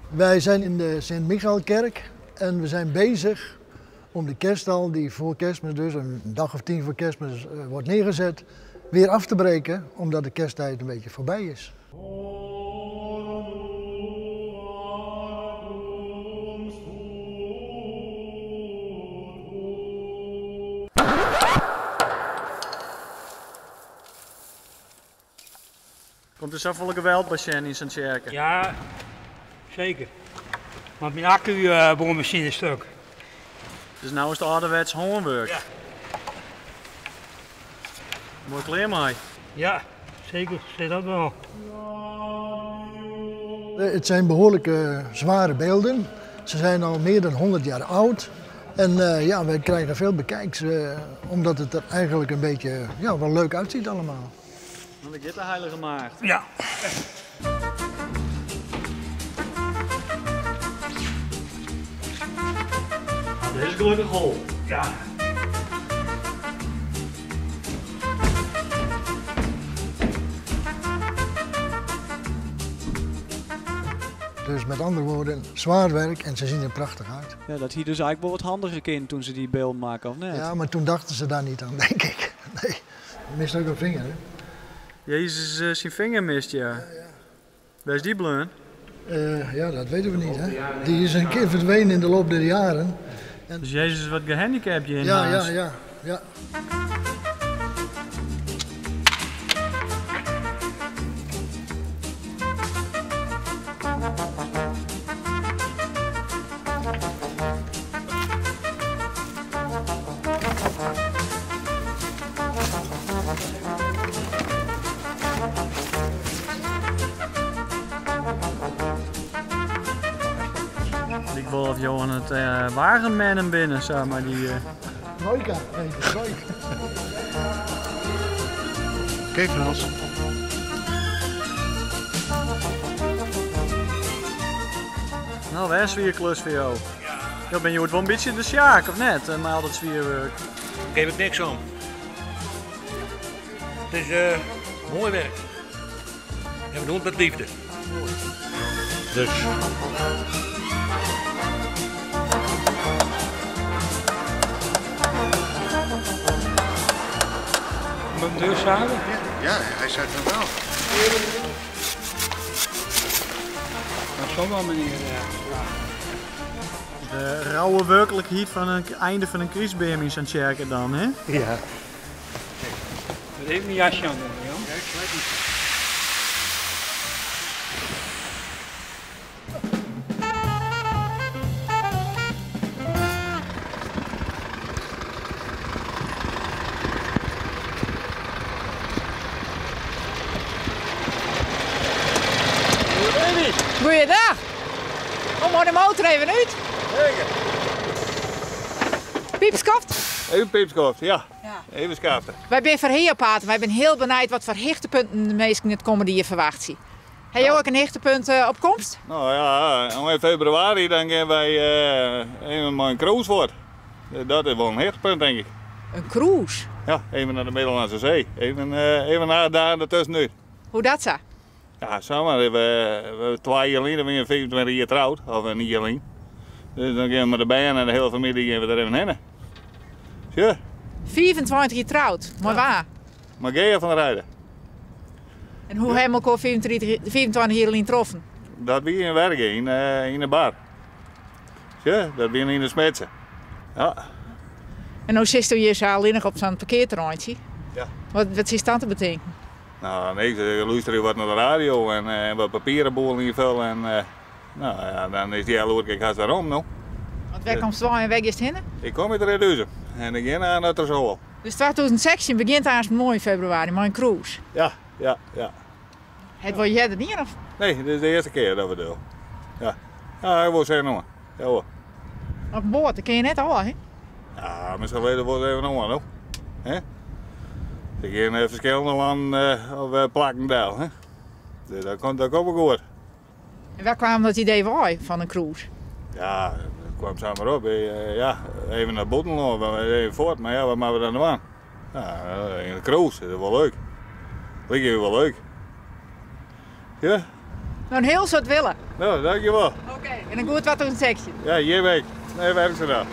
Wij zijn in de Sint-Michaelkerk en we zijn bezig om de kerststal die voor Kerstmis, dus een dag of 10 voor Kerstmis wordt neergezet, weer af te breken, omdat de kersttijd een beetje voorbij is. Komt er zoveel geweld bij Sjen in Sint-Tjerken? Ja, zeker. Want mijn accu-boormachine is stuk. Dus nou is het ouderwets homework. Ja. Mooi kleer mee. Ja, zeker. Zit dat wel. Het zijn behoorlijk zware beelden. Ze zijn al meer dan 100 jaar oud. En ja, wij krijgen veel bekijks, omdat het er eigenlijk een beetje wel leuk uitziet allemaal. Want ik heb de heilige maagd. Ja. Dit is gelukkig hol. Ja. Dus met andere woorden, zwaar werk en ze zien er prachtig uit. Ja, dat hier dus eigenlijk wel wat handiger kind toen ze die beeld maken, of net? Ja, maar toen dachten ze daar niet aan, denk ik. Nee, je mist ook een vinger, hè? Jezus zijn vinger mist, ja. Waar is die bleun? Ja, dat weten we niet, hè? Die is een keer verdwenen in de loop der jaren. En... Dus Jezus is wat gehandicapt je in Ja, huis. ja. Ik wil of Johan het wagenmannen binnen, zeg maar, die... Trojka, nee, de trojka. Oké, Frans. Nou, waar is zwierklus voor jou? Ja, ben je het wel een beetje de sjaak, of net? Maar al dat zwierwerk. Ik geef het niks om. Het is mooi werk. En we doen het met liefde. Dus. Met de deur samen? Ja, hij zei het wel. Dat is ook wel meneer. De rauwe werkelijkheid van het einde van een crisis in Sint-Tjerken dan, hè? Ja. Wat heeft mijn jasje aan doen, Jan? Ja, ik gelijk niet. Goeiedag! Kom maar de motor even uit. Zeker. Piepskoft? Even piepskoft, ja. Ja. Even schaaften. Wij zijn verheerpaten. Wij zijn heel benieuwd wat voor hechtepunten de meesten het komende jaar verwacht zien. Heb je ook een hechtepunt op komst? Nou ja, in februari dan gaan wij even maar een cruise voor. Dat is wel een hechtpunt, denk ik. Een cruise? Ja, even naar de Middellandse Zee. Even naar daar ertussenuit. Hoe dat zo? Ja, zomaar. We 2 jaar geleden, ben je 25 jaar trouwd. Of niet alleen. Dus dan gaan we met de bijen en de hele familie gaan we er even heen. Ja, 24 jaar trouwd. Mooi waar. maar ga je van rijden? En hoe hebben we elkaar 24 jaar alleen getroffen? Dat wie in werken, in de bar. Ja, dat wie in de smetsen. Ja. En nu zit je hier zo alleen nog op zo'n parkeerterreintje. Ja. Wat is dat te betekenen? Nou, niks. Je luistert wat naar de radio en wat papierenboel in je vel. En nou ja, dan is die hele oorkijk haast waarom nou. Want waar komt Zwaai en weg is het heen? Ik kom uit Redeuzen en ik ga naar Nuttersol. Dus 2016 begint aan mooi in februari, maar een cruise. Ja. Het wil jij er niet of? Nee, dit is de eerste keer dat we doen. Ja. Ja, ik wil zeggen nog. Ja hoor. Op boord, dat ken je net al, hè? Ja, misschien weten we het even nog maar, no? Hè? Ze gaan verschillende landen op Plakkendijl, hè? Dus dat komt ook goed. En waar kwam dat idee bij van een cruise? Ja, dat kwam samen op. Ja, even naar Boetenlo, even voort, maar ja, wat maken we dan nou aan? Ja, in de kroos, dat is wel leuk. Lijkt je wel leuk. Ja? Nou, een heel soort willen. Nou, dankjewel. Oké. En dan goed wat een sekje. Ja, hier ben ik. Nee, werk ze daar.